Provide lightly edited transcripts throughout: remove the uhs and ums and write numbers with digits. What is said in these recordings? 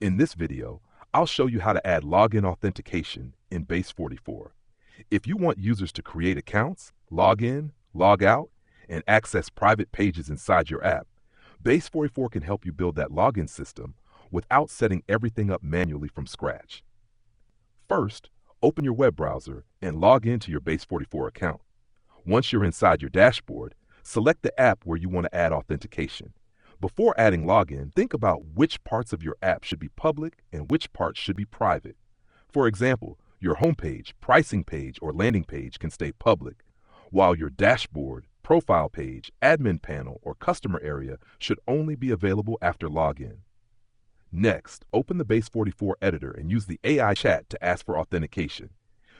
In this video, I'll show you how to add login authentication in BASE44. If you want users to create accounts, log in, log out, and access private pages inside your app, BASE44 can help you build that login system without setting everything up manually from scratch. First, open your web browser and log into your BASE44 account. Once you're inside your dashboard, select the app where you want to add authentication. Before adding login, think about which parts of your app should be public and which parts should be private. For example, your homepage, pricing page, or landing page can stay public, while your dashboard, profile page, admin panel, or customer area should only be available after login. Next, open the BASE44 editor and use the AI chat to ask for authentication.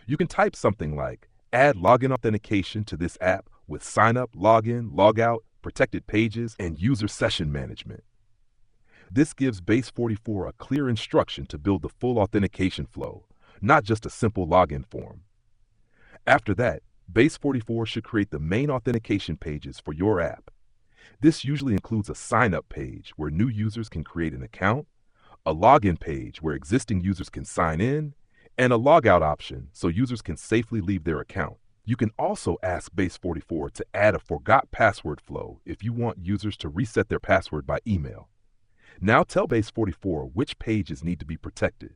You can type something like, add login authentication to this app with sign up, login, logout, protected pages, and user session management. This gives BASE44 a clear instruction to build the full authentication flow, not just a simple login form. After that, BASE44 should create the main authentication pages for your app. This usually includes a sign-up page where new users can create an account, a login page where existing users can sign in, and a logout option so users can safely leave their account. You can also ask BASE44 to add a forgot password flow if you want users to reset their password by email. Now tell BASE44 which pages need to be protected.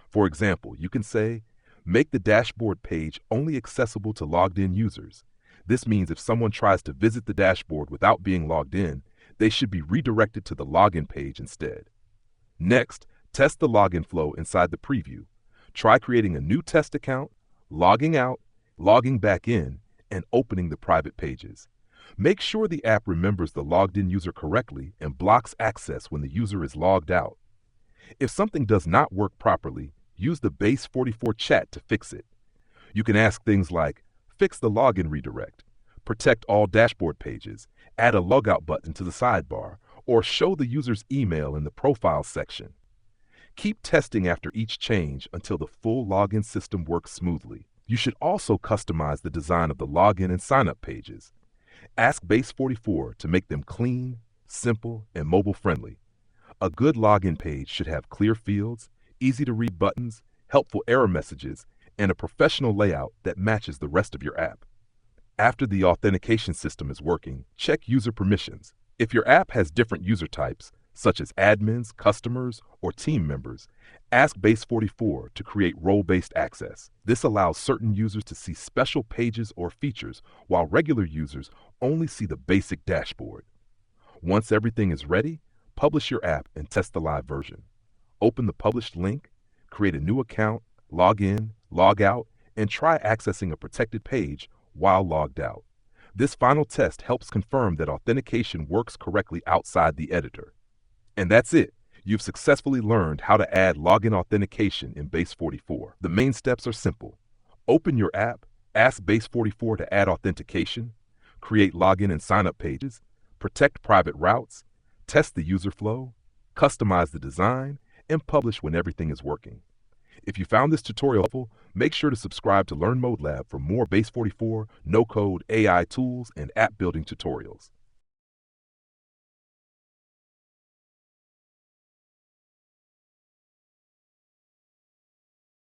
For example, you can say, make the dashboard page only accessible to logged in users. This means if someone tries to visit the dashboard without being logged in, they should be redirected to the login page instead. Next, test the login flow inside the preview. Try creating a new test account, logging out, logging back in, and opening the private pages. Make sure the app remembers the logged in user correctly and blocks access when the user is logged out. If something does not work properly, use the BASE44 chat to fix it. You can ask things like, fix the login redirect, protect all dashboard pages, add a logout button to the sidebar, or show the user's email in the profile section. Keep testing after each change until the full login system works smoothly. You should also customize the design of the login and sign-up pages. Ask BASE44 to make them clean, simple, and mobile-friendly. A good login page should have clear fields, easy-to-read buttons, helpful error messages, and a professional layout that matches the rest of your app. After the authentication system is working, check user permissions. If your app has different user types, such as admins, customers, or team members, ask BASE44 to create role-based access. This allows certain users to see special pages or features, while regular users only see the basic dashboard. Once everything is ready, publish your app and test the live version. Open the published link, create a new account, log in, log out, and try accessing a protected page while logged out. This final test helps confirm that authentication works correctly outside the editor. And that's it. You've successfully learned how to add login authentication in BASE44. The main steps are simple. Open your app, ask BASE44 to add authentication, create login and sign-up pages, protect private routes, test the user flow, customize the design, and publish when everything is working. If you found this tutorial helpful, make sure to subscribe to LearnModelab for more BASE44, no-code, AI tools, and app building tutorials.